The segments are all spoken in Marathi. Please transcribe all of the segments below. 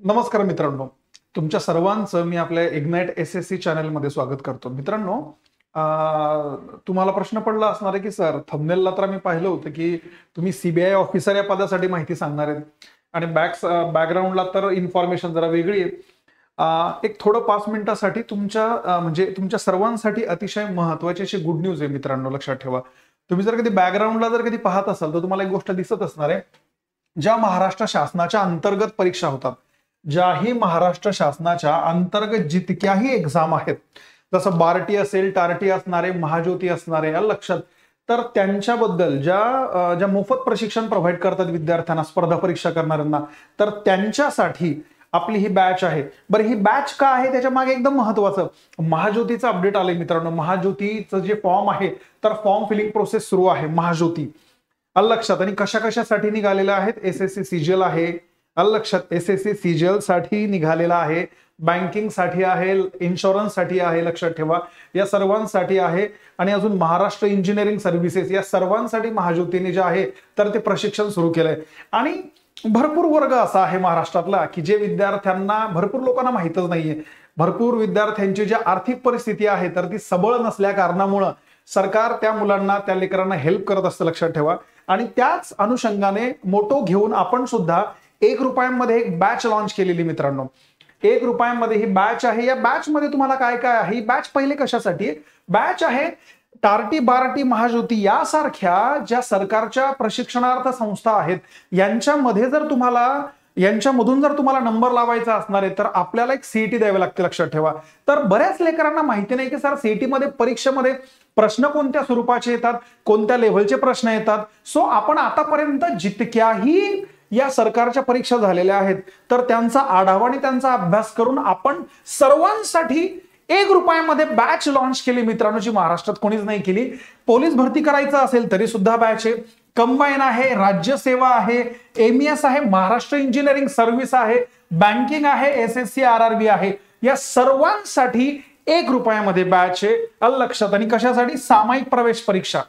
नमस्कार मित्रांनो, तुमच्या सर्वांचं मी आपल्या इग्नाइट एसएससी चॅनलमध्ये स्वागत करतो. मित्रांनो, तुम्हाला प्रश्न पडला असणार आहे की सर, थंबनेलला तर आम्ही पाहिलं होतं की तुम्ही सीबीआय ऑफिसर या पदासाठी माहिती सांगणार आहेत आणि बॅकग्राऊंडला तर इन्फॉर्मेशन जरा वेगळी आहे. एक थोडं 5 मिनिटासाठी तुमच्या सर्वांसाठी अतिशय महत्वाची अशी गुड न्यूज आहे मित्रांनो, लक्षात ठेवा. तुम्ही जर कधी बॅकग्राऊंडला जर कधी पाहत असाल तर तुम्हाला एक गोष्ट दिसत असणार आहे. ज्या महाराष्ट्र शासनाच्या अंतर्गत परीक्षा होतात, ज्याही महाराष्ट्र शासनाच्या अंतर्गत जितक्याही एक्झाम आहेत, जसं बार्टी असेल, टार्टी असणारे, महाज्योती असणारे, या लक्षात, तर त्यांच्याबद्दल ज्या मोफत प्रशिक्षण प्रोव्हाइड करतात विद्यार्थ्यांना, स्पर्धा परीक्षा करणाऱ्यांना, तर त्यांच्यासाठी आपली ही बॅच आहे. बरं, ही बॅच का आहे त्याच्या मागे एकदम महत्वाचं महाज्योतीचं अपडेट आलंय मित्रांनो. महाज्योतीचं जे फॉर्म आहे, तर फॉर्म फिलिंग प्रोसेस सुरू आहे महाज्योती, लक्षात. आणि कशा कशासाठी निघालेल्या आहेत? एसएससी सीजीएल आहे, लक्षात. एसएससी सीजीएल साठी निघालेला आहे, बँकिंग साठी आहे, इन्शुरन्स साठी आहे, लक्षात ठेवा, या सर्वांसाठी आहे. आणि अजून महाराष्ट्र इंजिनिअरिंग सर्व्हिसेस, या सर्वांसाठी महाज्योतीने जे आहे तर ते प्रशिक्षण सुरू केलंय. आणि भरपूर वर्ग असा आहे महाराष्ट्रातला की जे विद्यार्थ्यांना, भरपूर लोकांना माहितच नाहीये. भरपूर विद्यार्थ्यांची जी आर्थिक परिस्थिती आहे तर ती सबळ नसल्या कारणामुळं सरकार त्या मुलांना, त्या लेकरांना हेल्प करत असतं, लक्षात ठेवा. आणि त्याच अनुषंगाने मोटो घेऊन आपण सुद्धा ₹1 एक बॅच लॉन्च केलेली मित्रांनो. ₹1 ही बॅच आहे. या बॅच मध्ये तुम्हाला काय काय आहे? ही बॅच पहिले कशासाठी बॅच आहे? टार्टी, बार्टी, महाज्योती यासारख्या ज्या सरकारच्या प्रशिक्षणार्थ संस्था आहेत, यांच्यामधून जर तुम्हाला नंबर लावायचा असणार आहे तर आपल्याला एक सीईटी द्यावी लागते, लक्षात ठेवा. तर बऱ्याच लेकरांना माहिती नाही की सर, सीईटी मध्ये, परीक्षेमध्ये प्रश्न कोणत्या स्वरूपाचे येतात, कोणत्या लेव्हलचे प्रश्न येतात. सो आपण आतापर्यंत जितक्याही या सरकारच्या परीक्षा झालेल्या आहेत तर त्यांचा आढावा आणि त्यांचा अभ्यास करून आपण सर्वांसाठी ₹1 बॅच लॉन्च केली मित्रांनो, जी महाराष्ट्रात कोणीच नाही केली. पोलीस भरती करायचं असेल तरी सुद्धा बॅच आहे, कंबाईन आहे, राज्यसेवा आहे, एमईएस आहे, महाराष्ट्र इंजिनिअरिंग सर्व्हिस आहे, बँकिंग आहे, एसएससी आरआरबी आहे, या सर्वांसाठी ₹1 बॅच आहे, लक्षात. आणि कशासाठी? सामायिक प्रवेश परीक्षा.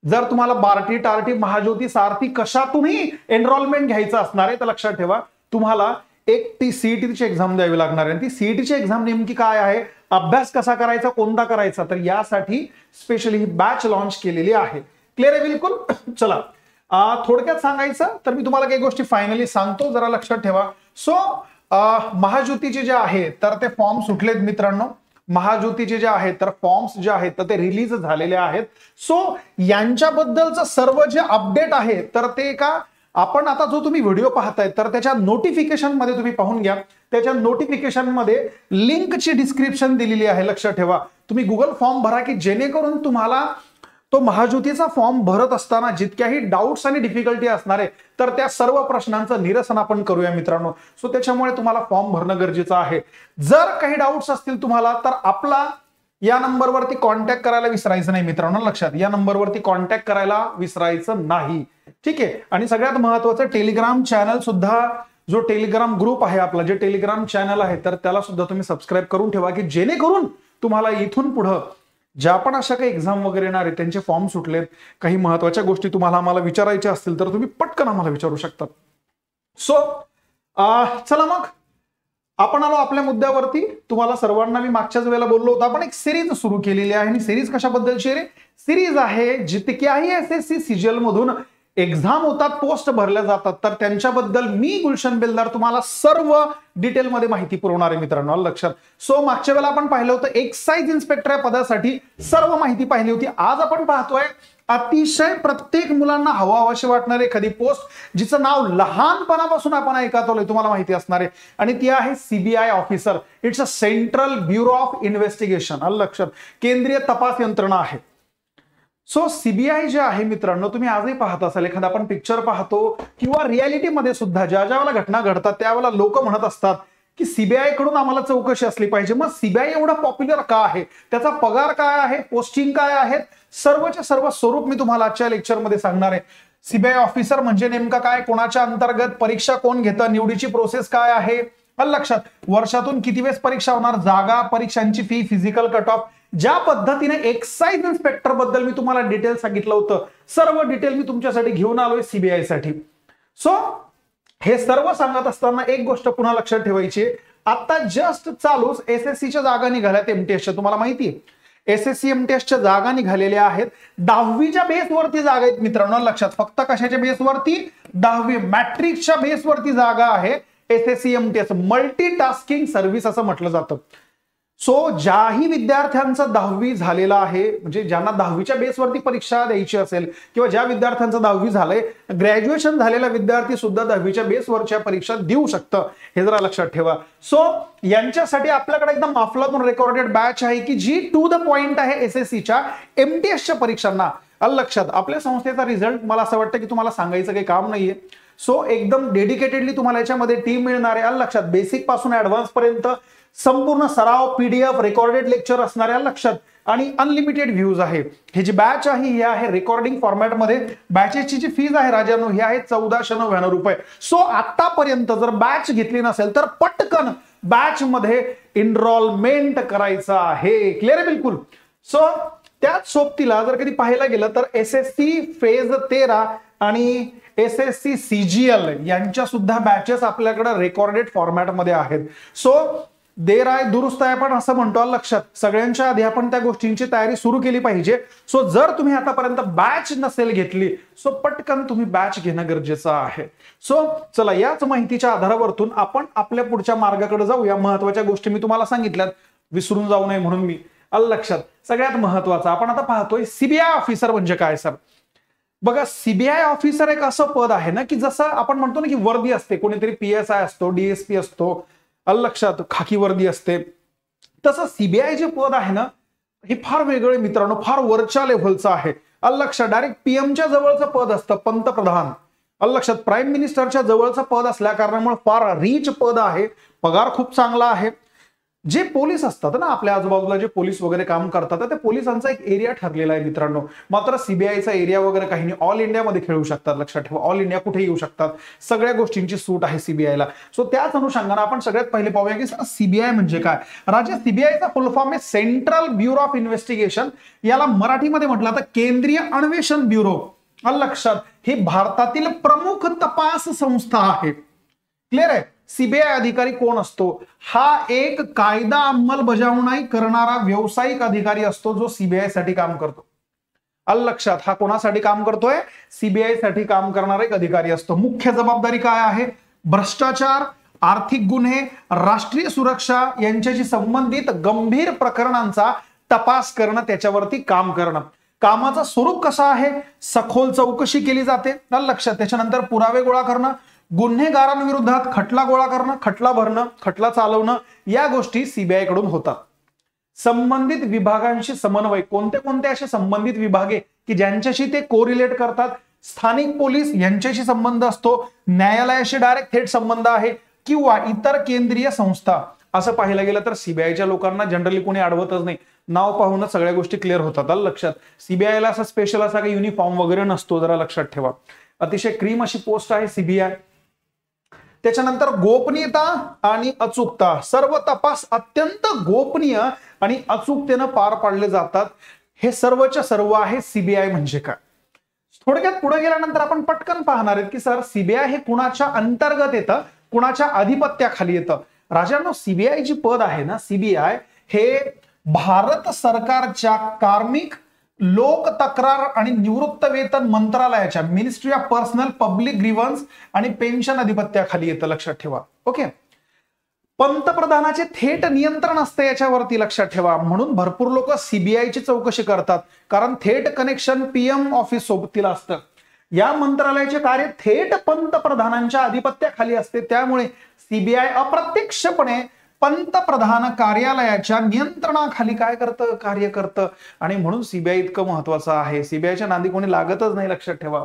जर तुम्हाला बार्टी, टार्टी, महाज्योती सारथी कशातूनही एनरोलमेंट घ्यायचं असणार आहे तर लक्षात ठेवा, तुम्हाला एक ती सीईटीची एक्झाम द्यावी लागणार आहे. ती सीईटीची एक्झाम नेमकी काय आहे, अभ्यास कसा करायचा, कोणता करायचा, तर यासाठी स्पेशली ही बॅच लॉन्च केलेली आहे. क्लिअर आहे बिलकुल? चला, थोडक्यात सांगायचं तर मी तुम्हाला काही गोष्टी फायनली सांगतो, जरा लक्षात ठेवा. सो महाज्योतीचे जे आहे तर ते फॉर्म सुटलेत मित्रांनो. महाज्योतीचे जे आहेत तर फॉर्म्स जे आहेत तर ते रिलीज झालेले आहेत. सो यांच्याबद्दलचं सर्व जे अपडेट आहे तर ते का आपण आता जो तुम्ही व्हिडिओ पाहताय तर त्याच्या नोटिफिकेशन मध्ये तुम्ही पाहून घ्या. त्याच्या नोटिफिकेशन मध्ये लिंकची डिस्क्रिप्शन दिलेली आहे, लक्षात ठेवा. तुम्ही गुगल फॉर्म भरा की जेणेकरून तुम्हाला तो महाज्योतीचा फॉर्म भरत असताना जितक्याही डाऊट्स आणि डिफिकल्टी असणार आहे तर त्या सर्व प्रश्नांचं निरसन आपण करूया मित्रांनो. सो त्याच्यामुळे तुम्हाला फॉर्म भरणं गरजेचं आहे. जर काही डाऊट्स असतील तुम्हाला तर आपला या नंबरवरती कॉन्टॅक्ट करायला विसरायचं नाही मित्रांनो, लक्षात. या नंबरवरती कॉन्टॅक्ट करायला विसरायचं नाही, ठीक आहे. आणि सगळ्यात महत्वाचं, टेलिग्राम चॅनल सुद्धा, जो टेलिग्राम ग्रुप आहे आपला, जे टेलिग्राम चॅनल आहे तर त्याला सुद्धा तुम्ही सबस्क्राईब करून ठेवा की जेणेकरून तुम्हाला इथून पुढं ज्या पण अशा काही एक्झाम वगैरे येणार आहेत त्यांचे फॉर्म सुटलेत, काही महत्वाच्या गोष्टी तुम्हाला आम्हाला विचारायच्या असतील तर तुम्ही पटकन आम्हाला विचारू शकता. सो चला मग आपण आलो आपल्या मुद्द्यावरती. तुम्हाला सर्वांना मी मागच्याच वेळेला बोललो होतो, आपण एक सिरीज सुरू केलेली आहे. आणि सिरीज कशाबद्दलची रे? सिरीज आहे जितक्याही एसएससी सीजीएल मधून एक्झाम होतात, पोस्ट भरल्या जातात तर त्यांच्याबद्दल मी गुलशन बेलदार तुम्हाला सर्व डिटेलमध्ये माहिती पुरवणार आहे मित्रांनो, लक्षात. सो मागच्या वेळेला आपण पाहिलं होतं एक्साइज इन्स्पेक्टर या पदासाठी सर्व माहिती पाहिली होती. आज आपण पाहतोय अतिशय प्रत्येक मुलांना हवाहवाशी वाटणारी एखादी पोस्ट जिचं नाव लहानपणापासून आपण ऐकत आलोय, तुम्हाला माहिती असणार आहे, आणि ती आहे CBI officer. It's a central bureau of investigation, लक्षात. केंद्रीय तपास यंत्रणा आहे. सो सीबीआय जे आहे मित्रांनो, तुम्ही आजही पाहत असाल, एखादा आपण पिक्चर पाहतो किंवा रियालिटीमध्ये सुद्धा ज्या ज्या वेळेला घटना घडतात त्यावेळेला लोक म्हणत असतात की सीबीआय कडून आम्हाला चौकशी असली पाहिजे. मग सीबीआय एवढा पॉप्युलर का आहे, त्याचा पगार काय आहे, पोस्टिंग काय आहेत, सर्वचे सर्व स्वरूप मी तुम्हाला आजच्या लेक्चरमध्ये सांगणार आहे. सीबीआय ऑफिसर म्हणजे नेमका काय, कोणाच्या अंतर्गत, परीक्षा कोण घेतं, निवडीची प्रोसेस काय आहे, लक्षात. वर्षातून किती वेळेस परीक्षा होणार, जागा, परीक्षांची फी, फिजिकल कट ऑफ, ज्या पद्धतीने एक्साइज इन्स्पेक्टर बद्दल मी तुम्हाला डिटेल सांगितलं होतं, सर्व डिटेल मी तुमच्यासाठी घेऊन आलोय सीबीआय साठी. सो हे सर्व सांगत असताना एक गोष्ट पुन्हा लक्षात ठेवायची, आता जस्ट चालूच एसएससीच्या जागा निघाल्यात एमटीएसच्या. तुम्हाला माहिती आहे एसएससी एमटीएसच्या जागा निघालेल्या आहेत. 10वीच्या बेसवरती जागा आहेत मित्रांनो, लक्षात. फक्त कशाच्या बेसवरती? 10वी मॅट्रिकच्या बेसवरती जागा आहे. एसएससी एमटीएस मल्टीटास्किंग सर्व्हिस असं म्हटलं जातं. सो ज्याही विद्यार्थ्यांचं 10वी झालेलं आहे, म्हणजे ज्यांना 10वीच्या बेसवरती परीक्षा द्यायची असेल, किंवा ज्या विद्यार्थ्यांचं 10वी झालंय, ग्रॅज्युएशन झालेला विद्यार्थी सुद्धा 10वीच्या बेसवरच्या परीक्षा देऊ शकतं, हे जरा लक्षात ठेवा. सो यांच्यासाठी आपल्याकडे एकदम माफलातून रेकॉर्डेड बॅच आहे की जी टू द पॉइंट आहे एसएससीच्या एमटीएसच्या परीक्षांना. लक्षात, आपल्या संस्थेचा रिझल्ट मला असं वाटतं की तुम्हाला सांगायचं काही काम नाहीये. सो एकदम डेडिकेटेडली तुम्हाला याच्यामध्ये टीम मिळणार आहे. लक्षात, बेसिक पासून ऍडव्हान्स पर्यंत संपूर्ण सराव, पीडीएफ, रेकॉर्डेड लेक्चर असणाऱ्या, लक्षात, आणि अनलिमिटेड व्ह्यूज आहे. ही जी बॅच आहे ही आहे रेकॉर्डिंग फॉर्मॅटमध्ये. बॅचेसची जी फीज आहे राजांनो ही आहे 1499 रुपये. सो आतापर्यंत जर बॅच घेतली नसेल तर पटकन बॅच मध्ये एनरोलमेंट करायचं आहे. क्लिअर आहे बिलकुल. सो त्याच सोबतीला जर कधी पाहायला गेलं तर एसएससी फेज 13 आणि एसएससी सीजीएल यांच्या सुद्धा बॅचेस आपल्याकडे रेकॉर्डेड फॉर्मॅटमध्ये आहेत. सो देर आहे दुरुस्त आहे पण असं म्हणतो. लक्षात, सगळ्यांच्या आधी आपण त्या गोष्टींची तयारी सुरू केली पाहिजे. सो जर तुम्ही आतापर्यंत बॅच नसेल घेतली, सो पटकन तुम्ही बॅच घेणं गरजेचं आहे. सो चला, याच माहितीच्या आधारावरतून आपण आपल्या पुढच्या मार्गाकडे जाऊया. महत्वाच्या गोष्टी मी तुम्हाला सांगितल्यात, विसरून जाऊ नये म्हणून मी. लक्षात, सगळ्यात महत्वाचं आपण आता पाहतोय सीबीआय ऑफिसर म्हणजे काय सर. बघा, सीबीआय ऑफिसर एक असं पद आहे ना की जसं आपण म्हणतो ना की वर्दी असते, कोणीतरी पीएसआय असतो, डीएसपी असतो, लक्षात, खाकी वर्दी असते, तसं सीबीआय जे पद आहे ना हे फार वेगळे मित्रांनो, फार वरच्या लेव्हलचं आहे. लक्षात, डायरेक्ट पीएमच्या जवळचं पद असतं, पंतप्रधान. लक्षात, प्राईम मिनिस्टरच्या जवळचं पद असल्या कारणामुळे फार रिच पद आहे, पगार खूप चांगला आहे. जे पोलीस असतात ना आपल्या आजूबाजूला, जे पोलीस वगैरे काम करतात, त्या पोलिसांचा एक एरिया ठरलेला आहे मित्रांनो. मात्र सीबीआयचा एरिया वगैरे काही नाही, ऑल इंडियामध्ये खेळू शकतात. लक्षात ठेवा, ऑल इंडिया कुठे येऊ शकतात, सगळ्या गोष्टींची सूट आहे सीबीआयला. सो त्याच अनुषंगाने आपण सगळ्यात पहिले पाहूया की सीबीआय म्हणजे काय. राजा, सीबीआयचा फुल फॉर्म आहे सेंट्रल ब्युरो ऑफ इन्व्हेस्टिगेशन. याला मराठीमध्ये म्हटलं तर केंद्रीय अन्वेषण ब्युरो. लक्षात, ही भारतातील प्रमुख तपास संस्था आहे. क्लिअर आहे. सीबीआय अधिकारी कोण असतो? हा एक कायदा अंमलबजावणी करणारा व्यावसायिक अधिकारी असतो जो सीबीआय साठी काम करतो. लक्षात, हा कोणासाठी काम करतोय? सीबीआय साठी काम करणारा एक अधिकारी असतो. मुख्य जबाबदारी काय आहे? भ्रष्टाचार, आर्थिक गुन्हे, राष्ट्रीय सुरक्षा यांच्याशी संबंधित गंभीर प्रकरणांचा तपास करणं, त्याच्यावरती काम करणं. कामाचं स्वरूप कसं आहे? सखोल चौकशी केली जाते. लक्षात, त्याच्यानंतर पुरावे गोळा करणं, गुन्हेगारांविरोधात खटला गोळा करणं, खटला भरणं, खटला चालवणं, या गोष्टी सीबीआय कडून होतात. संबंधित विभागांशी समन्वय, कोणते कोणते असे संबंधित विभागे की ज्यांच्याशी ते कोरिलेट करतात. स्थानिक पोलीस यांच्याशी संबंध असतो, न्यायालयाशी डायरेक्ट थेट संबंध आहे, किंवा इतर केंद्रीय संस्था. असं पाहायला गेलं तर सीबीआयच्या लोकांना जनरली कोणी अडवतच नाही, नाव पाहूनच सगळ्या गोष्टी क्लिअर होतात. लक्षात, सीबीआयला असा स्पेशल असा काही युनिफॉर्म वगैरे नसतो, जरा लक्षात ठेवा. अतिशय क्रीम अशी पोस्ट आहे सीबीआय. त्याच्यानंतर गोपनीयता आणि अचूकता, सर्व तपास अत्यंत गोपनीय आणि अचूकतेनं पार पाडले जातात. हे सर्वच्या सर्व आहे सीबीआय म्हणजे काय. थोडक्यात पुढे गेल्यानंतर आपण पटकन पाहणार आहेत की सर सीबीआय हे कुणाच्या अंतर्गत येतं, कुणाच्या अधिपत्याखाली येतं. राजांनो, सीबीआय जी पद आहे ना, सीबीआय हे भारत सरकारच्या कार्मिक, लोक तक्रार आणि निवृत्त वेतन मंत्रालयाच्या ministry of personnel public grievance आणि पेन्शन अधिपत्याखाली येतं. लक्षात ठेवा. ओके, पंतप्रधानाचे थेट नियंत्रण असतं याच्यावरती. लक्षात ठेवा, म्हणून भरपूर लोक सीबीआयची चौकशी करतात, कारण थेट कनेक्शन पीएम ऑफिस सोबतीला असतं. या मंत्रालयाचे कार्य थेट पंतप्रधानांच्या अधिपत्याखाली असते, त्यामुळे सीबीआय अप्रत्यक्षपणे पंतप्रधान कार्यालयाच्या नियंत्रणाखाली काय करतं? कार्य करतं. आणि म्हणून सीबीआय इतकं महत्वाचं आहे. सीबीआयच्या नांदी कोणी लागतच नाही. लक्षात ठेवा,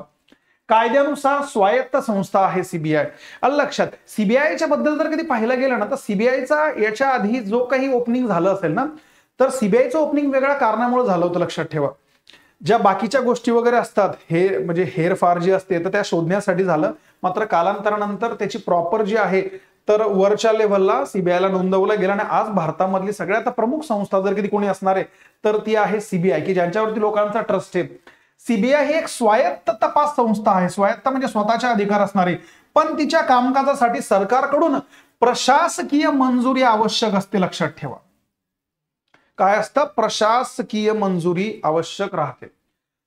कायद्यानुसार स्वायत्त संस्था आहे सीबीआय. लक्षात, सीबीआयच्या बद्दल जर कधी पाहिलं गेलं ना तर सीबीआयचा याच्या आधी जो काही ओपनिंग झालं असेल ना, तर सीबीआयचं ओपनिंग वेगळ्या कारणामुळे झालं होतं. लक्षात ठेवा, ज्या बाकीच्या गोष्टी वगैरे असतात, हे म्हणजे हेरफार जी असते तर त्या शोधण्यासाठी झालं. मात्र कालांतरानंतर त्याची प्रॉपर जी आहे तर वरच्या लेव्हलला सीबीआयला नोंदवलं गेलं. आणि आज भारतामधली सगळ्यात प्रमुख संस्था जर कधी कोणी असणार आहे तर ती आहे सीबीआय, की ज्यांच्यावरती लोकांचा ट्रस्ट आहे. सीबीआय ही एक स्वायत्त तपास संस्था आहे. स्वायत्त म्हणजे स्वतःचे अधिकार असणारी, पण तिच्या कामकाजासाठी सरकारकडून प्रशासकीय मंजुरी आवश्यक असते. लक्षात ठेवा, काय असतं? प्रशासकीय मंजुरी आवश्यक राहते.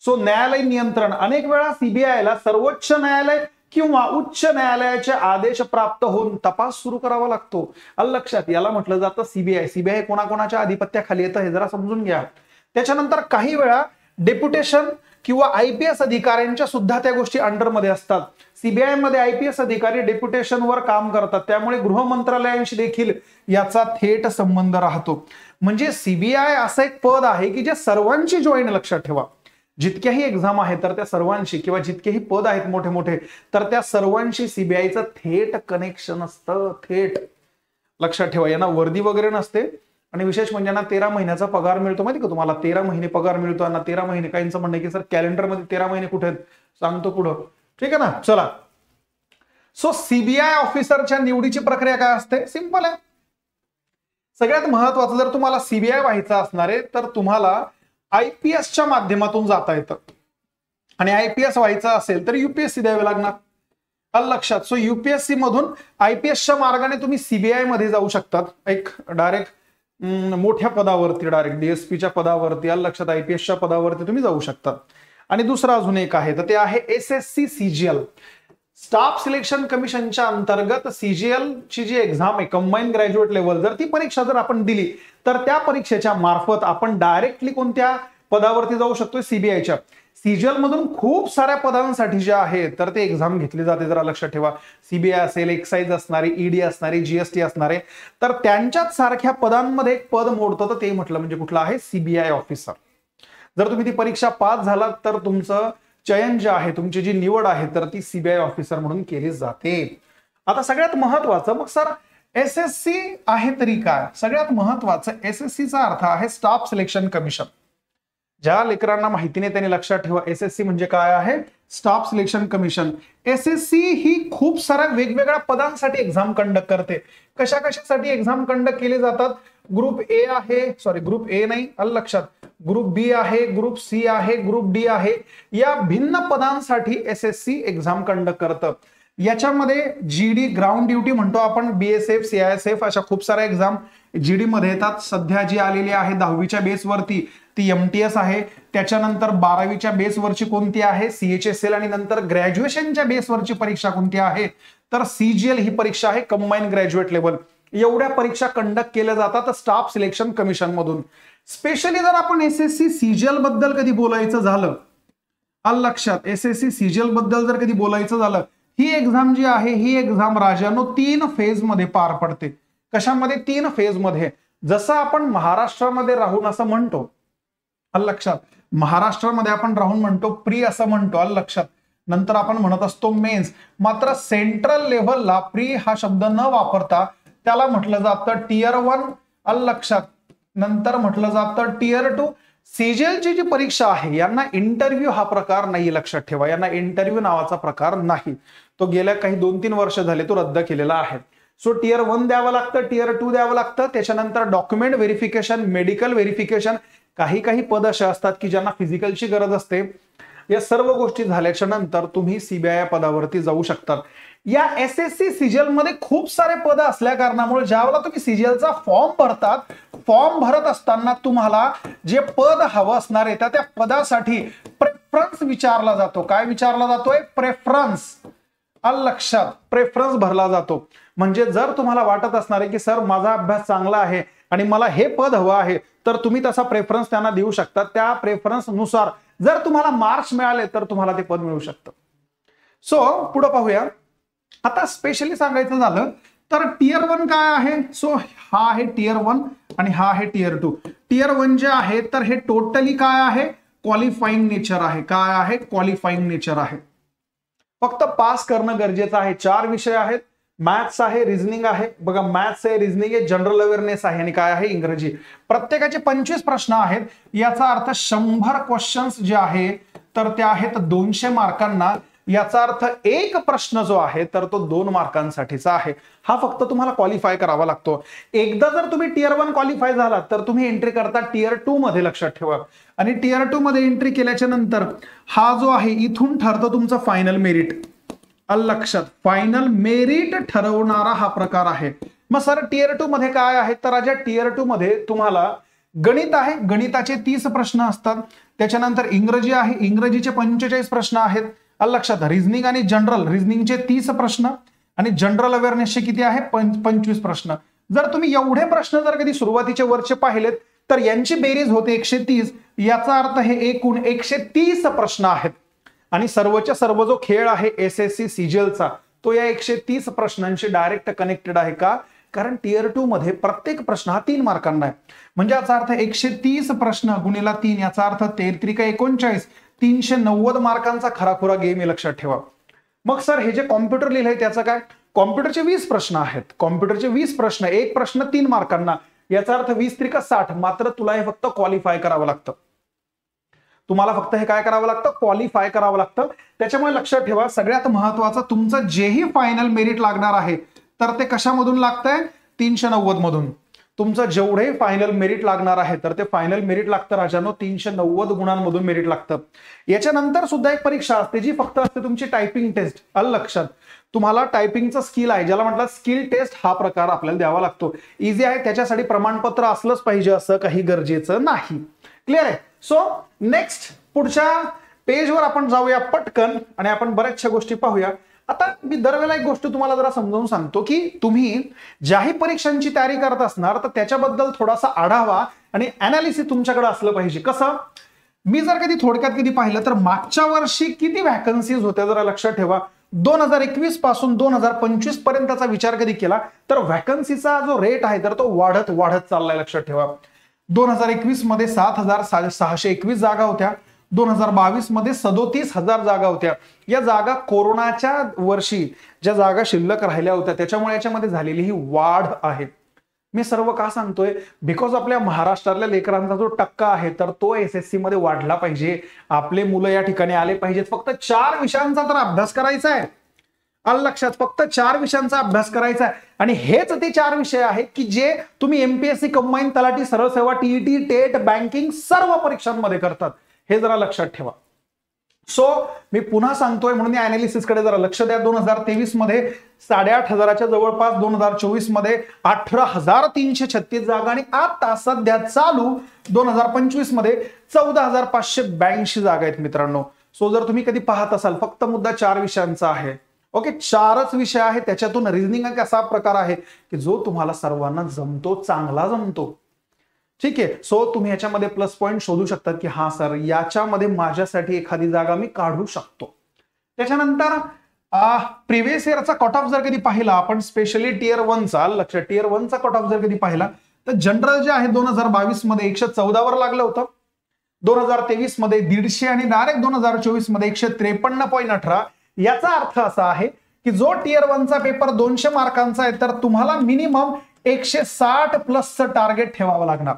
सो न्यायालयीन नियंत्रण, अनेक वेळा सीबीआयला सर्वोच्च न्यायालय किंवा उच्च न्यायालयाचे आदेश प्राप्त होऊन तपास सुरू करावा लागतो. लक्षात, याला म्हटलं जातं सीबीआय. सीबीआय कोणाकोणाच्या अधिपत्याखाली येतं हे जरा समजून घ्या. त्याच्यानंतर काही वेळा डेप्युटेशन किंवा आयपीएस अधिकाऱ्यांच्या सुद्धा त्या गोष्टी अंडरमध्ये असतात. सीबीआय मध्ये आयपीएस अधिकारी डेप्युटेशनवर काम करतात, त्यामुळे गृह मंत्रालयाशी देखील याचा थेट संबंध राहतो. म्हणजे सीबीआय असं एक पद आहे की जे सर्वांची जॉईन, लक्षात ठेवा, जितक्याही एक्झाम आहेत तर त्या सर्वांशी, किंवा जितकेही पद आहेत मोठे मोठे तर त्या सर्वांशी सीबीआयचं थेट कनेक्शन असतं. थेट लक्षात ठेवा. यांना वर्दी वगैरे नसते, आणि विशेष म्हणजे ना 13 महिन्याचा पगार मिळतो. माहिती का तुम्हाला? 13 महिने पगार मिळतो ना. 13 महिने, काहींचं म्हणणं की सर कॅलेंडरमध्ये 13 महिने कुठे आहेत, सांगतो पुढं. ठीक आहे ना, चला. सो सीबीआय ऑफिसरच्या निवडीची प्रक्रिया काय असते? सिंपल आहे. सगळ्यात महत्वाचं, जर तुम्हाला सीबीआय व्हायचं असणार आहे तर तुम्हाला आयपीएसच्या माध्यमातून जाता येतं, आणि आयपीएस व्हायचं असेल तर युपीएससी द्यावे लागणार. लक्षात. सो युपीएससी मधून आयपीएसच्या मार्गाने तुम्ही सीबीआय मध्ये जाऊ शकतात, एक डायरेक्ट मोठ्या पदावरती, डायरेक्ट डीएसपीच्या पदावरती. लक्षात, आयपीएसच्या पदावरती तुम्ही जाऊ शकता. आणि दुसरा अजून एक आहे, तर ते आहे एसएससी सीजीएल. स्टाफ सिलेक्शन कमिशनच्या अंतर्गत सीजीएल ची जी एक्झाम आहे, कंबाईन ग्रॅज्युएट लेवल, जर ती परीक्षा जर आपण दिली तर त्या परीक्षेच्या मार्फत आपण डायरेक्टली कोणत्या पदावरती जाऊ शकतो? सीबीआयच्या. सीजीएल मधून खूप साऱ्या पदांसाठी जे आहे तर ते एक्झाम घेतली जाते. जरा लक्षात ठेवा, सीबीआय असेल, एक्साइज असणारी, ईडी असणारी, जीएसटी असणारे, तर त्यांच्याच सारख्या पदांमध्ये एक पद मोडतं, तर ते म्हटलं म्हणजे कुठलं आहे? CBI officer. जर तुम्ही ती परीक्षा पास झालात तर तुमचं चयन जे आहे, तुमची जी निवड आहे तर ती सीबीआय ऑफिसर म्हणून केली जाते. आता सगळ्यात महत्वाचं, मग सर एसएससी आहे तरी काय? सगळ्यात महत्वाचं, एसएससीचा अर्थ आहे स्टाफ सिलेक्शन कमिशन. ज्या लेकरांना माहिती नाही त्यांनी लक्षात ठेवा, एसएससी म्हणजे काय आहे? Staff selection commission. एसएससी ही खूप साऱ्या वेगवेगळ्या पदांसाठी एक्झाम कंडक्ट करते. कशा कशासाठी एक्झाम कंडक्ट केले जातात? ग्रुप ए आहे, सॉरी ग्रुप ए नाही, लक्षात, ग्रुप बी आहे, ग्रुप सी आहे, ग्रुप डी आहे. या भिन्न पदांसाठी एसएससी एक्झाम कंडक्ट करतं. याच्यामध्ये जीडी, ग्राउंड ड्युटी म्हणतो आपण, बीएसएफ, सीआयएसएफ, अशा खूप साऱ्या एक्झाम जीडी मध्ये येतात. सध्या जी आलेली आहे 10वीच्या बेसवरती ती एमटीएस आहे. त्याच्यानंतर 12वीच्या बेसवरची कोणती आहे? सीएचएसएल. आणि नंतर ग्रॅज्युएशनच्या बेसवरची परीक्षा कोणती आहे? तर सीजीएल ही परीक्षा आहे, कंबाईन ग्रॅज्युएट लेवल. एवढ्या परीक्षा कंडक्ट केल्या जातात स्टाफ सिलेक्शन कमिशन मधून. स्पेशली जर आपण एसएससी सीजीएल बद्दल कधी बोलायचं झालं, लक्षात, एसएससी सीजीएल बद्दल जर कधी बोलायचं झालं, ही एक्झाम जी आहे ही एक्झाम राजानो 3 फेज मध्ये पार पडते. कशामध्ये? 3 फेज मध्ये. जसं आपण महाराष्ट्रामध्ये राहून असं म्हणतो, लक्षात, महाराष्ट्रामध्ये आपण राहून म्हणतो प्री असं म्हणतो, लक्षात, नंतर आपण म्हणत असतो मेन्स. मात्र सेंट्रल लेव्हलला प्री हा शब्द न वापरता त्याला म्हटलं जातं टियर 1, लक्षात, नंतर म्हटलं जातं टियर 2. सीजीएलची जी परीक्षा आहे यांना इंटरव्ह्यू हा प्रकार नाही, लक्षात ठेवा, यांना इंटरव्ह्यू नावाचा प्रकार नाही. तो गेल्या काही 2-3 वर्ष झाले तो रद्द केलेला आहे. सो टियर 1 द्यावं लागतं, टियर 2 द्यावं लागतं. त्याच्यानंतर डॉक्युमेंट व्हेरिफिकेशन, मेडिकल व्हेरिफिकेशन, काही पद असे असतात की ज्यांना फिजिकलची गरज असते. या सर्व गोष्टी झाल्याच्या नंतर तुम्ही सीबीआय पदावरती जाऊ शकतात. या एसएससी सीजीएल मध्ये खूप सारे पद असल्या कारणामुळे ज्यावेळेला तुम्ही सीजीएलचा फॉर्म भरतात, फॉर्म भरत असताना तुम्हाला जे पद हवं असणार आहे त्या पदासाठी प्रेफरन्स विचारला जातो. काय विचारला जातोय? प्रेफरन्स. लक्षात, प्रेफरन्स भरला जातो. म्हणजे जर तुम्हाला वाटत असणार आहे की सर माझा अभ्यास चांगला आहे आणि मला हे पद हवं आहे, तर तुम्ही तसा प्रेफरन्स त्यांना देऊ शकता. त्या प्रेफरन्स नुसार जर तुम्हाला मार्क्स मिळाले तर तुम्हाला ते पद मिळू शकतं. सो पुढे पाहूया. आता स्पेशली सांगायचं झालं तर टियर 1 काय आहे? सो हा आहे टियर 1 आणि हा आहे टियर 2. टियर 1 जे आहे तर हे टोटली काय आहे? क्वालिफाईंग नेचर आहे. काय आहे? क्वालिफाईंग नेचर आहे. फक्त पास करणं गरजेचं आहे. 4 विषय आहेत, मॅथ्स आहे, रिझनिंग आहे. बघा, मॅथ्स आहे, रिझनिंग आहे, जनरल अवेअरनेस आहे आणि काय आहे? इंग्रजी. प्रत्येकाचे 25 प्रश्न आहेत. याचा अर्थ 100 क्वेश्चन्स जे आहे तर ते आहेत 200 मार्कांना. याचा अर्थ एक प्रश्न जो आहे तर तो 2 मार्कांसाठीचा आहे. हा फक्त तुम्हाला क्वालिफाय करावा लागतो. एकदा जर तुम्ही टियर 1 क्वालिफाय झालात तर तुम्ही एंट्री करता टियर 2 मध्ये, लक्षात ठेवा. आणि टियर 2 मध्ये एंट्री केल्याच्या नंतर हा जो आहे इथून ठरतो तुमचं फायनल मेरिट. लक्षात, फायनल मेरिट ठरवणारा हा प्रकार आहे. मग सर टियर 2 मध्ये काय आहे, तर राजा टियर 2 मध्ये तुम्हाला गणित आहे, गणिताचे 30 प्रश्न असतात. त्याच्यानंतर इंग्रजी आहे, इंग्रजीचे 45 प्रश्न आहेत. लक्षात, रिझनिंग आणि जनरल, रिझनिंगचे 30 प्रश्न आणि जनरल अवेअरनेसचे किती आहे 25 प्रश्न. जर तुम्ही एवढे प्रश्न जर कधी सुरुवातीचे वरचे पाहिलेत तर यांची बेरीज होते 130. याचा अर्थ हे एकूण 130 प्रश्न आहेत. आणि सर्वच्या सर्व जो खेळ आहे एसएससी सीजीएलचा तो या 130 प्रश्नांशी डायरेक्ट कनेक्टेड आहे. का? कारण टियर 2 मध्ये प्रत्येक प्रश्न हा 3 मार्कांना आहे. म्हणजे याचा अर्थ 130 प्रश्न गुणिला 3, याचा अर्थ 3×39, 390 मार्कांचा खराखुरा गेम आहे, लक्षात ठेवा. मग सर हे जे कॉम्प्युटर लिहिलंय त्याचं काय? कॉम्प्युटरचे 20 प्रश्न आहेत. कॉम्प्युटरचे 20 प्रश्न, एक प्रश्न 3 मार्कांना, याचा अर्थ 20×60. मात्र तुला हे फक्त क्वालिफाय करावं लागतं. तुम्हाला फक्त हे काय करावं लागतं, क्वालिफाय करावं लागतं. त्याच्यामुळे लक्षात ठेवा, सगळ्यात महत्वाचं तुमचं जेही फायनल मेरिट लागणार आहे तर ते कशामधून लागतंय, 390 मधून. तुमचं जेवढे फायनल मेरिट लागणार आहे तर ते फायनल मेरिट लागतं राजानो 390 गुणांमधून मेरिट लागतं. याच्यानंतर सुद्धा एक परीक्षा असते जी फक्त असते तुमची टायपिंग टेस्ट. लक्षात, तुम्हाला टायपिंगचं स्किल आहे, ज्याला म्हटलं स्किल टेस्ट, हा प्रकार आपल्याला द्यावा लागतो. इझी आहे, त्याच्यासाठी प्रमाणपत्र असलंच पाहिजे असं काही गरजेचं नाही. क्लिअर आहे? सो नेक्स्ट पुढच्या पेजवर आपण जाऊया पटकन आणि आपण बऱ्याचशा गोष्टी पाहूया. आता मी दरवेळेला एक गोष्ट तुम्हाला जरा समजावून सांगतो की तुम्ही ज्याही परीक्षांची तयारी करत असणार तर त्याच्याबद्दल थोडासा आढावा आणि अनालिसिस तुमच्याकडे असलं पाहिजे. कसं, मी जर कधी थोडक्यात कधी पाहिलं तर मागच्या वर्षी किती व्हॅकन्सीज होत्या जरा लक्षात ठेवा. 2021 पासून 2025 पर्यंतचा विचार कधी केला तर व्हॅकन्सीचा जो रेट आहे तर तो वाढत वाढत चाललाय, लक्षात ठेवा. 2021 मध्ये 7,621 जागा होत्या. 2022 मध्ये 37,000 जागा होत्या. या जागा कोरोनाच्या वर्षी ज्या जागा शिल्लक राहिल्या होत्या त्याच्यामुळे याच्यामध्ये झालेली ही वाढ आहे. मी सर्व का सांगतोय, बिकॉज आपल्या महाराष्ट्रातल्या लेकरांचा जो टक्का आहे तर तो एसएससी मध्ये वाढला पाहिजे. आपले मुलं या ठिकाणी आले पाहिजेत. फक्त 4 विषयांचा तर अभ्यास करायचा आहे. लक्षात, फक्त 4 विषयांचा अभ्यास करायचा आहे. आणि हेच ते 4 विषय आहेत की जे तुम्ही एमपीएससी कंबाईन तलाठी सरळ सेवा टीईटी टेट बँकिंग सर्व परीक्षांमध्ये करतात. हे जरा लक्षात ठेवा. सो मी पुन्हा सांगतोय म्हणून या अनालिसिस कडे जरा लक्ष द्या. 2023 मध्ये 8,500च्या जवळपास, 2024 मध्ये 18,336 जागा आणि आता सध्या चालू 2025 मध्ये 14,582 जागा आहेत मित्रांनो. सो जर तुम्ही कधी पाहत असाल फक्त मुद्दा 4 विषयांचा आहे. ओके, 4च विषय आहे. त्याच्यातून रिझनिंग एक असा प्रकार आहे की जो तुम्हाला सर्वांना जमतो, चांगला जमतो. ठीक आहे. सो तुम्ही याच्यामध्ये प्लस पॉईंट शोधू शकतात की हा सर याच्यामध्ये माझ्यासाठी एखादी जागा मी काढू शकतो. त्याच्यानंतर प्रिव्हियस इयरचा कट ऑफ जर कधी पाहिला आपण, स्पेशली टियर 1चा, लक्षात, टियर 1चा कट ऑफ जर कधी पाहिला तर जनरल जे आहे 2022 मध्ये 114 वर लागलं होतं. 2023 मध्ये 150 आणि डायरेक्ट 2024 मध्ये 153.18. याचा अर्थ असा आहे की जो टियर 1चा पेपर 200 मार्कांचा आहे तर तुम्हाला मिनिमम 160 प्लसचं टार्गेट ठेवावं लागणार.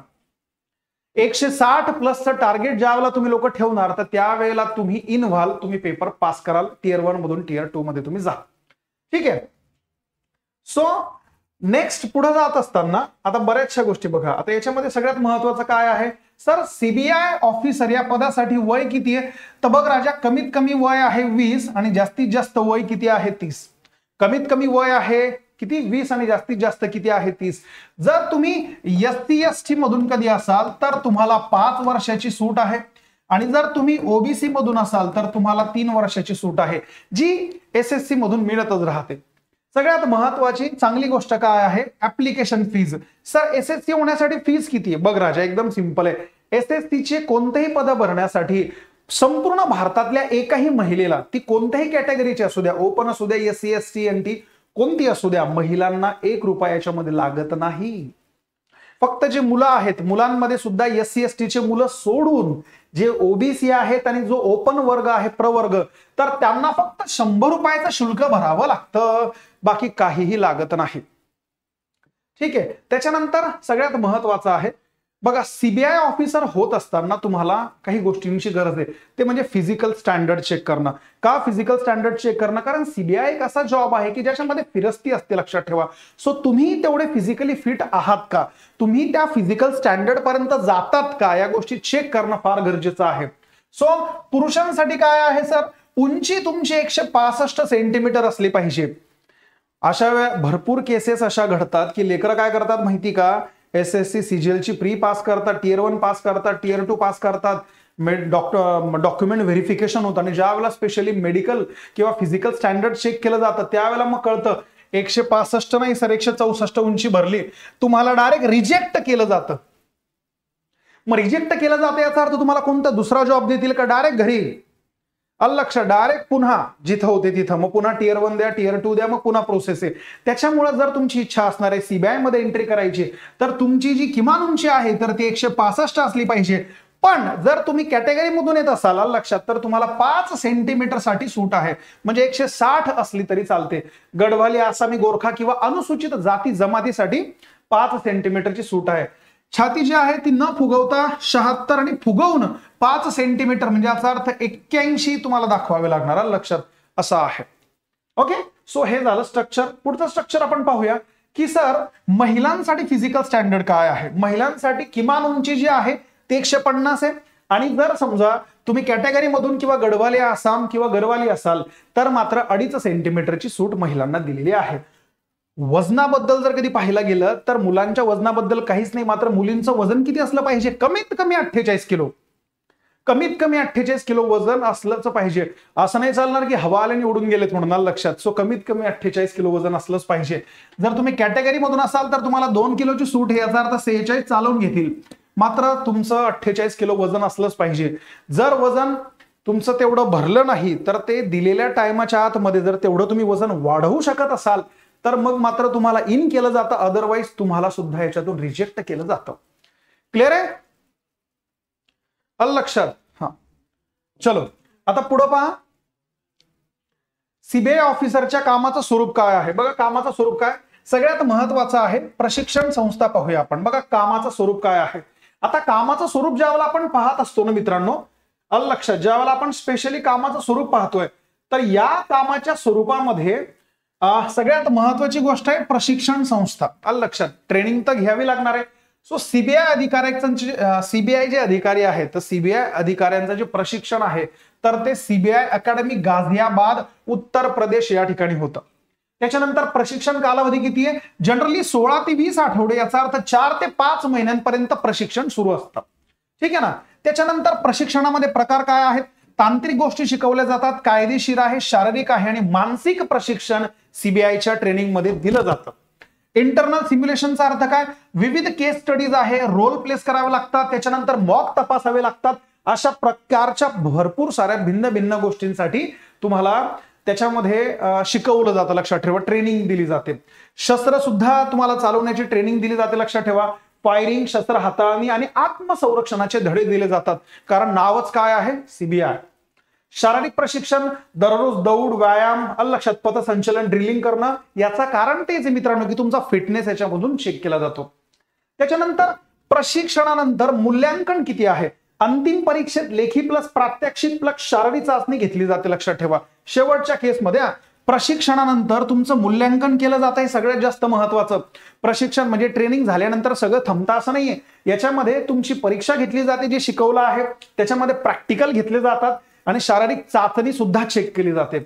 160 प्लसचं टार्गेट ज्यावेळेला तुम्ही लोक ठेवणार तर त्यावेळेला तुम्ही तुम्ही पेपर पास कराल. टियर 1 मधून टियर 2 मध्ये तुम्ही जा. ठीक आहे. सो नेक्स्ट पुढे जात असताना आता बऱ्याचशा गोष्टी बघा. आता याच्यामध्ये सगळ्यात महत्वाचं काय आहे सर, सीबीआय ऑफिसर या पदासाठी वय किती आहे तर बघ राजा, कमीत कमी वय आहे 20 आणि जास्तीत जास्त वय किती आहे 30. कमीत कमी वय आहे किती 20 आणि जास्तीत जास्त किती आहे 30. जर तुम्ही एससी एसटी मधून कधी असाल तर तुम्हाला 5 वर्षाची सूट आहे आणि जर तुम्ही ओबीसी मधून असाल तर तुम्हाला 3 वर्षाची सूट आहे जी एसएससी मधून मिळतच राहते. सगळ्यात महत्वाची चांगली गोष्ट काय आहे, ऍप्लिकेशन फीज. सर एसएससी होण्यासाठी फीज किती आहे बघ राजा, एकदम सिंपल आहे. एसएससीचे कोणतेही पद भरण्यासाठी संपूर्ण भारतातल्या एकाही महिलेला, ती कोणत्याही कॅटेगरीची असू द्या, ओपन असू द्या, एससी एसटी एनटी कोणती असू द्या, महिलांना 1 रुपया याच्यामध्ये लागत नाही. फक्त जे मुलं आहेत मुलांमध्ये सुद्धा एससी एसटीचे मुलं सोडून जे ओबीसी आहेत आणि जो ओपन वर्ग आहे प्रवर्ग तर त्यांना फक्त 100 रुपयाचं शुल्क भरावं लागतं, बाकी काहीही लागत नाही. ठीक आहे. त्याच्यानंतर सगळ्यात महत्वाचं आहे बघा, सीबीआय ऑफिसर होत असताना तुम्हाला काही गोष्टींची गरज आहे, ते म्हणजे फिजिकल स्टँडर्ड चेक करणं. का फिजिकल स्टँडर्ड चेक करणं? कारण सीबीआय एक असा जॉब आहे की ज्याच्यामध्ये फिरस्ती असते, लक्षात ठेवा. सो तुम्ही तेवढे फिजिकली फिट आहात का, तुम्ही त्या फिजिकल स्टँडर्ड पर्यंत जातात का, या गोष्टी चेक करणं फार गरजेचं आहे. सो पुरुषांसाठी काय आहे सर, उंची तुमची 165 सेंटीमीटर असली पाहिजे. अशा वेळेला भरपूर केसेस अशा घडतात की लेकरं काय करतात माहिती का, SSC CGL ची प्री पास करतात, टियर 1 पास करतात, टियर 2 पास करतात, डॉक्युमेंट व्हेरिफिकेशन होतं, आणि ज्या वेळेला स्पेशली मेडिकल किंवा फिजिकल स्टँडर्ड चेक केलं जातं त्यावेळेला मग कळतं 165 नाही सर 164 उंची भरली, तुम्हाला डायरेक्ट रिजेक्ट केलं जातं. मग रिजेक्ट केलं जातं याचा अर्थ तुम्हाला कोणता दुसरा जॉब देतील का, डायरेक्ट घरी लक्ष, डायरेक्ट पुन्हा जिथं होते तिथं, मग पुन्हा टियर 1 द्या, टियर 2 द्या, मग पुन्हा प्रोसेस आहे. त्याच्यामुळे जर तुमची इच्छा असणार आहे सीबीआय मध्ये एंट्री करायची, तर तुमची जी किमान उंची आहे तर ती 165 असली पाहिजे. पण जर तुम्ही कॅटेगरी मधून येत असाल लक्षात, तर तुम्हाला 5 सेंटीमीटर साठी सूट आहे, म्हणजे 160 असली तरी चालते. गडवाली, आसामी, गोरखा किंवा अनुसूचित जाती जमातीसाठी 5 सेंटीमीटरची सूट आहे. छाती जी आहे ती न फुगवता 76 आणि फुगवून 5 सेंटीमीटर, म्हणजे याचा अर्थ 81 तुम्हाला दाखवावे लागणार, लक्षात असं आहे. ओके, सो हे झालं स्ट्रक्चर. पुढचं स्ट्रक्चर आपण पाहूया की सर महिलांसाठी फिजिकल स्टँडर्ड काय आहे. महिलांसाठी किमान उंची जी आहे ती 150 आहे, आणि जर समजा तुम्ही कॅटेगरी मधून किंवा गडवाली आसाम किंवा गरवाली असाल तर मात्र 2.5 सेंटीमीटरची सूट महिलांना दिलेली आहे. वजनाबद्दल जर कधी पाहायला गेलं तर मुलांच्या वजनाबद्दल काहीच नाही, मात्र मुलींचं वजन किती असलं पाहिजे, कमीत कमी 48 किलो, कमीत कमी 48 किलो वजन असलंच पाहिजे. असं नाही चालणार की हवा आल्याने उडून गेलेत म्हणून, लक्षात. सो कमीत कमी 48 किलो वजन असलंच पाहिजे. जर तुम्ही कॅटेगरी मधून असाल तर तुम्हाला 2 किलोची सूट आहे, याचा अर्थ 46 चालवून घेतील, मात्र तुमचं 48 किलो वजन असलंच पाहिजे. जर वजन तुमचं तेवढं भरलं नाही तर ते दिलेल्या टायमाच्या आतमध्ये जर तेवढं तुम्ही वजन वाढवू शकत असाल तर मग मात्र तुम्हाला इन केलं जातं, अदरवाईज तुम्हाला सुद्धा याच्यातून रिजेक्ट केलं जातं. क्लिअर आहे, लक्षात. हा, चलो आता पुढे पहा, सीबीआय ऑफिसरच्या कामाचं स्वरूप काय आहे. बघा, कामाचं स्वरूप काय सगळ्यात महत्वाचं आहे. प्रशिक्षण संस्था पाहूया आपण. बघा, कामाचं स्वरूप काय आहे. आता कामाचं स्वरूप ज्यावेळेला आपण पाहत असतो ना मित्रांनो, लक्षात, ज्यावेळेला आपण स्पेशली कामाचं स्वरूप पाहतोय तर या कामाच्या स्वरूपामध्ये सगळ्यात महत्वाची गोष्ट आहे प्रशिक्षण संस्था. लक्षात, ट्रेनिंग तर घ्यावी लागणार आहे. सो सीबीआय अधिकाऱ्यांचे, सीबीआय जे अधिकारी आहेत तर सीबीआय अधिकाऱ्यांचं जे प्रशिक्षण आहे तर ते सीबीआय अकॅडमी गाझियाबाद उत्तर प्रदेश या ठिकाणी होतं. त्याच्यानंतर प्रशिक्षण कालावधी किती आहे, जनरली 16 ते 20 आठवडे, याचा अर्थ 4 ते 5 महिन्यांपर्यंत प्रशिक्षण सुरू असतं. ठीक आहे ना. त्याच्यानंतर प्रशिक्षणामध्ये प्रकार काय आहेत, तांत्रिक गोष्टी शिकवल्या जातात, कायदेशीर आहे, शारीरिक आहे, आणि मानसिक प्रशिक्षण सीबीआयच्या ट्रेनिंग मध्ये दिलं जातं. इंटरनल सिम्युलेशनचा अर्थ काय, विविध केस स्टडीज आहे, रोल प्लेस करावे लागतात, त्याच्यानंतर मॉक तपासावे लागतात. अशा प्रकारच्या भरपूर साऱ्या भिन्न भिन्न गोष्टींसाठी तुम्हाला त्याच्यामध्ये शिकवलं जातं, लक्षात ठेवा, ट्रेनिंग दिली जाते. शस्त्र सुद्धा तुम्हाला चालवण्याची ट्रेनिंग दिली जाते, लक्षात ठेवा. फायरिंग, शस्त्र हाताळणी आणि आत्मसंरक्षणाचे धडे दिले जातात, कारण नावच काय आहे, सीबीआय. शारीरिक प्रशिक्षण, दररोज दौड, व्यायाम, लक्षात, पथसंचलन, ड्रिलिंग करणं, याचं कारण तेच मित्रांनो की तुमचा फिटनेस याच्यामधून चेक केला जातो. त्याच्यानंतर प्रशिक्षणानंतर मूल्यांकन किती आहे. अंतिम परीक्षेत लेखी प्लस प्रात्यक्षिक प्लस शारीरिक चाचणी घेतली जाते, लक्षात ठेवा. शेवटच्या केसमध्ये प्रशिक्षणानंतर तुमचं मूल्यांकन केलं जातं, हे सगळ्यात जास्त महत्वाचं. प्रशिक्षण म्हणजे ट्रेनिंग झाल्यानंतर सगळं थांबतं असं नाहीये, याच्यामध्ये तुमची परीक्षा घेतली जाते, जे शिकवलं आहे त्याच्यामध्ये प्रॅक्टिकल घेतले जातात आणि शारीरिक चाचणी सुद्धा चेक केली जाते.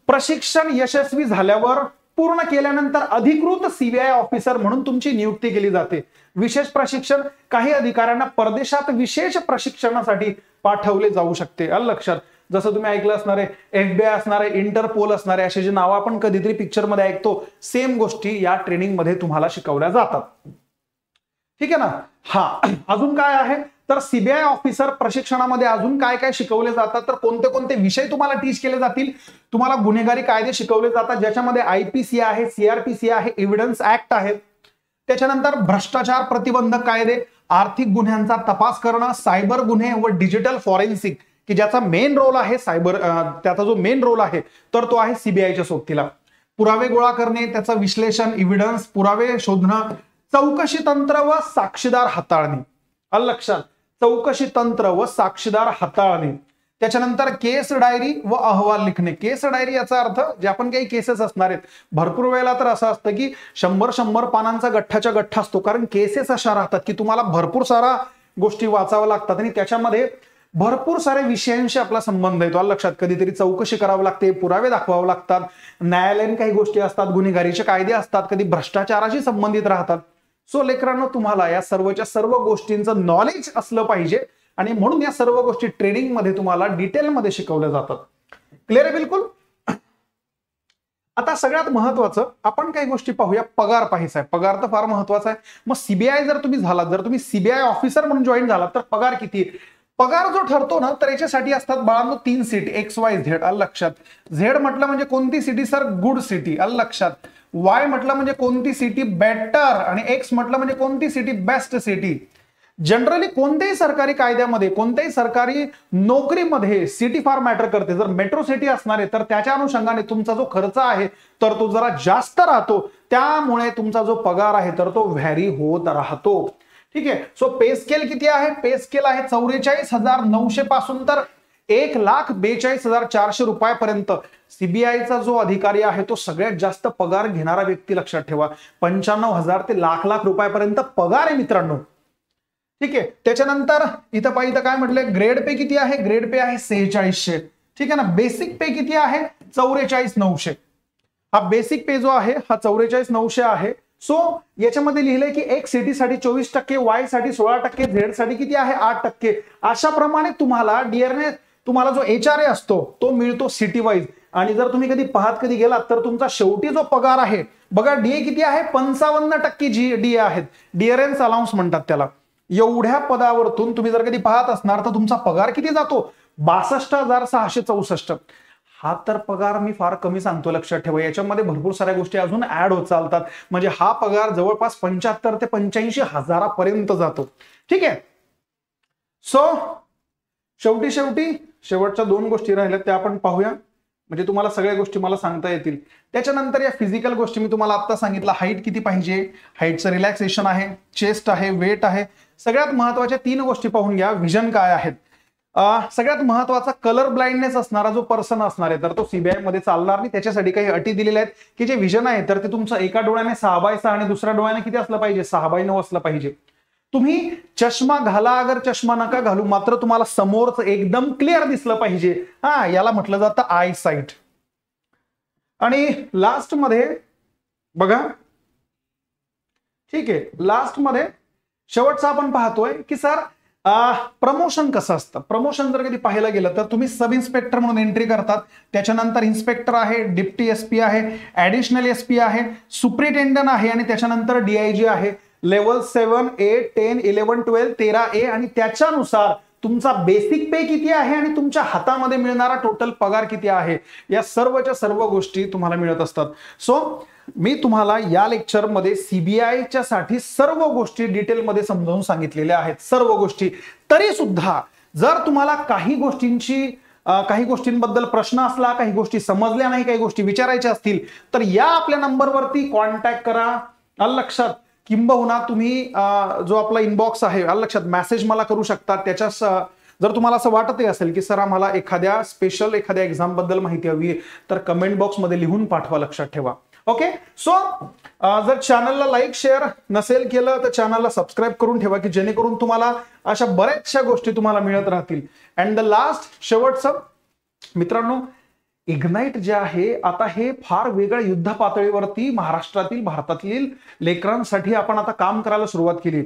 प्रशिक्षण यशस्वी झाल्यावर पूर्ण केल्यानंतर अधिकृत सीबीआय ऑफिसर म्हणून तुमची नियुक्ती केली जाते. विशेष प्रशिक्षण, काही अधिकाऱ्यांना परदेशात विशेष प्रशिक्षणासाठी पाठवले जाऊ शकते, लक्षात. जसं तुम्ही ऐकलं असणार आहे, FBI असणार आहे, इंटरपोल असणार आहे, असे जे नाव आपण कधीतरी पिक्चर मध्ये ऐकतो, सेम गोष्टी या ट्रेनिंग मध्ये तुम्हाला शिकवल्या जातात. ठीक आहे ना. हा, अजून काय आहे तर सीबीआय ऑफिसर प्रशिक्षणामध्ये अजून काय काय शिकवले जातात, तर कोणते कोणते विषय तुम्हाला टीच केले जातील. तुम्हाला गुन्हेगारी कायदे शिकवले जातात, ज्याच्यामध्ये IPC आहे, CRPC आहे, एव्हिडन्स ऍक्ट आहे. त्याच्यानंतर भ्रष्टाचार प्रतिबंधक कायदे, आर्थिक गुन्ह्यांचा तपास करणं, सायबर गुन्हे व डिजिटल फॉरेन्सिक, की ज्याचा मेन रोल आहे सायबर, त्याचा जो मेन रोल आहे तर तो आहे सीबीआयच्या सोबतीला. पुरावे गोळा करणे, त्याचं विश्लेषण, एव्हिडन्स, पुरावे शोधणं, चौकशी तंत्र व साक्षीदार हाताळणी, आलं लक्षात, चौकशी तंत्र व साक्षीदार हाताळणे. त्याच्यानंतर केस डायरी व अहवाल लिखणे. केस डायरी याचा अर्थ जे आपण काही केसेस असणार आहेत, भरपूर वेळेला तर असं असतं की 100 पानांचा गठ्ठाच्या गठ्ठा असतो, कारण केसेस अशा राहतात की तुम्हाला भरपूर सारा गोष्टी वाचाव्या लागतात आणि त्याच्यामध्ये भरपूर सारे विषयांशी आपला संबंध येतो. लक्षात, कधीतरी चौकशी करावी लागते, पुरावे दाखवावे लागतात, न्यायालयीन काही गोष्टी असतात, गुन्हेगारीचे कायदे असतात, कधी भ्रष्टाचाराशी संबंधित राहतात. सो लेकरांनो, तुम्हाला या सर्वच्या सर्व गोष्टींचं नॉलेज असलं पाहिजे आणि म्हणून या सर्व गोष्टी ट्रेनिंग मध्ये तुम्हाला डिटेलमध्ये शिकवल्या जातात. क्लिअर आहे बिलकुल. आता सगळ्यात महत्वाचं आपण काही गोष्टी पाहूया. पगार पाहायचा आहे, पगार तर फार महत्वाचा आहे. मग सीबीआय जर तुम्ही झालात, जर तुम्ही सीबीआय ऑफिसर म्हणून जॉईन झालात तर पगार किती? पगार जो ठरतो ना, तर याच्यासाठी असतात बाळांनो 3 सिटी, XYZ. आलं लक्षात. झेड म्हटलं म्हणजे कोणती सिटी सर? Good city. आलं लक्षात. वाय म्हटलं म्हणजे कोणती सिटी? बेटर. आणि एक्स म्हटलं म्हणजे कोणती सिटी? Best city. जनरली कोणत्याही सरकारी कायद्यामध्ये, कोणत्याही सरकारी नोकरीमध्ये सिटी फार मॅटर करते. जर मेट्रो सिटी असणार आहे तर त्याच्या अनुषंगाने तुमचा जो खर्च आहे तर तो जरा जास्त राहतो, त्यामुळे तुमचा जो पगार आहे तर तो व्हॅरी होत राहतो. ठीक आहे. सो पे स्केल किती आहे? पे स्केल आहे 44,900 पासून तर 1,42,400 रुपयापर्यंत. सीबीआयचा जो अधिकारी आहे तो सगळ्यात जास्त पगार घेणारा व्यक्ती, लक्षात ठेवा. 95,000 ते लाख रुपयापर्यंत पगार आहे मित्रांनो. ठीक आहे. त्याच्यानंतर इथं पाहिजे काय म्हटलंय, ग्रेड पे किती आहे? ग्रेड पे आहे 4600. ठीक आहे ना. बेसिक पे किती आहे? 44,900. हा बेसिक पे जो आहे हा 44,900 आहे. सो याच्यामध्ये लिहिलंय की एक सिटी साठी 24%, वाय साठी 16%, झेड साठी किती आहे? 8%. अशा प्रमाणे तुम्हाला डीआरने तुम्हाला जो HRA असतो तो मिळतो सिटी वाईज. आणि जर तुम्ही कधी कधी गेलात तर तुमचा शेवटी जो पगार आहे बघा, डीए किती आहे? 55% डीए आहेत. डिअरन्स अलाउन्स म्हणतात त्याला. एवढ्या पदावरतून तुम्ही जर कधी पाहत असणार तर तुमचा पगार किती जातो? 62,664. हा तर पगार मी फार कमी सांगतो, लक्षात ठेवा. याच्यामध्ये भरपूर साऱ्या गोष्टी अजून ऍड होत चालतात. म्हणजे हा पगार जवळपास 75 ते 85 हजारापर्यंत जातो. ठीक आहे. सो शेवटच्या 2 गोष्टी राहिल्या त्या आपण पाहूया, म्हणजे तुम्हाला सगळ्या गोष्टी मला सांगता येतील. त्याच्यानंतर या फिजिकल गोष्टी मी तुम्हाला आता सांगितलं. हाईट किती पाहिजे? हाईटचं रिलॅक्सेशन आहे, चेस्ट आहे, वेट आहे. सगळ्यात महत्वाच्या 3 गोष्टी पाहून घ्या. विजन काय आहेत? सगळ्यात महत्वाचा कलर ब्लाइंडनेस असणारा जो पर्सन असणार आहे तर तो सीबीआय मध्ये चालणार नाही. त्याच्यासाठी काही अटी दिलेल्या आहेत की जे विजन आहे तर ते तुमचं एका डोळ्याने 6/6 आणि दुसऱ्या डोळ्याने किती असलं पाहिजे? 6/9 असलं पाहिजे. तुम्ही चष्मा घाला अगर चष्मा नका घालू, मात्र तुम्हाला समोरच एकदम क्लिअर दिसलं पाहिजे. याला म्हटलं जातं आय साईट. आणि लास्ट मध्ये बघा, ठीक आहे, लास्ट मध्ये शेवटचा आपण पाहतोय की सर प्रमोशन कसं असतं. प्रमोशन जर कधी पाहायला गेलं तर तुम्ही सब इन्स्पेक्टर म्हणून एंट्री करतात, त्याच्यानंतर इन्स्पेक्टर आहे, डिप्टी SP आहे, ऍडिशनल SP आहे, सुप्रिटेंडंट आहे आणि त्याच्यानंतर DIG आहे. लेवल 7, 8, 10, 11, 12, 13A आणि त्याच्यानुसार तुमचा बेसिक पे किती आहे आणि तुमच्या हातामध्ये मिळणारा टोटल पगार किती आहे, या सर्वच्या सर्व गोष्टी तुम्हाला मिळत असतात. सो मी तुम्हाला या लेक्चरमध्ये सीबीआयच्या साठी सर्व गोष्टी डिटेलमध्ये समजावून सांगितलेल्या आहेत, सर्व गोष्टी. तरी सुद्धा जर तुम्हाला काही गोष्टींबद्दल प्रश्न असला, काही गोष्टी समजल्या नाही, काही गोष्टी विचारायच्या असतील तर या आपल्या नंबरवरती कॉन्टॅक्ट करा. आलं लक्षात. किंबहुना तुम्ही जो आपला इनबॉक्स आहे, आलं लक्षात, मेसेज मला करू शकता. त्याच्या जर तुम्हाला असं वाटतही असेल की सर आम्हाला एखाद्या एक्झाम बद्दल माहिती हवी तर कमेंट बॉक्स मध्ये लिहून पाठवा, लक्षात ठेवा. ओके. सो जर चॅनलला लाईक शेअर नसेल केलं तर चॅनलला सबस्क्राईब करून ठेवा की जेणेकरून तुम्हाला अशा बऱ्याचशा गोष्टी तुम्हाला मिळत राहतील. अँड द लास्ट, शेवटचं मित्रांनो, इग्नाइट जे आहे आता हे फार वेगळ्या युद्ध पातळीवरती महाराष्ट्रातील, भारतातील लेकरांसाठी आपण आता काम करायला सुरुवात केली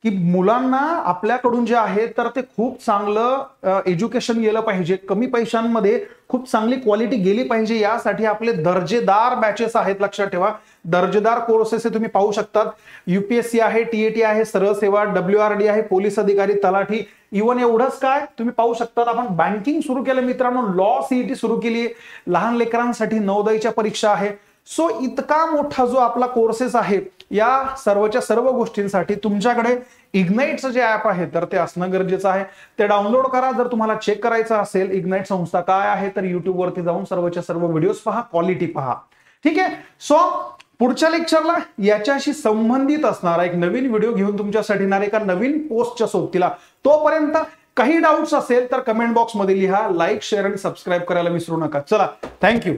की मुलांना आपल्याकडून जे आहे तर ते खूप चांगलं एज्युकेशन गेलं पाहिजे, कमी पैशांमध्ये खूप चांगली क्वालिटी गेली पाहिजे. यासाठी आपले दर्जेदार बॅचेस आहेत, लक्षात ठेवा. दर्जेदार कोर्सेस तुम्ही पाहू शकतात. UPSC आहे, TAT आहे, सरळ सेवा, WRD आहे, पोलीस अधिकारी, तलाठी. इव्हन एवढंच काय तुम्ही पाहू शकतात, आपण बँकिंग सुरू केलं मित्रांनो, लॉ CET सुरू केली, लहान लेकरांसाठी नवोदयच्या परीक्षा आहे. सो इतका मोठा जो आपला कोर्सेस आहे, या सर्वच्या सर्व गोष्टींसाठी तुमच्याकडे इग्नाइटचं जे ऍप आहे तर ते असणं गरजेचं आहे. ते डाउनलोड करा. जर तुम्हाला चेक करायचं असेल इग्नाइट संस्था काय आहे तर युट्यूब वरती जाऊन सर्वच्या सर्व व्हिडिओज पहा, क्वालिटी पहा. ठीक आहे. सो पुढच्या लेक्चरला याच्याशी संबंधित असणारा एक नवीन व्हिडिओ घेऊन तुमच्यासाठी येणार एका नवीन पोस्टच्या सोबतीला. तोपर्यंत काही डाऊट्स असेल तर कमेंट बॉक्समध्ये लिहा. लाईक, शेअर आणि सबस्क्राईब करायला विसरू नका. चला, थँक्यू.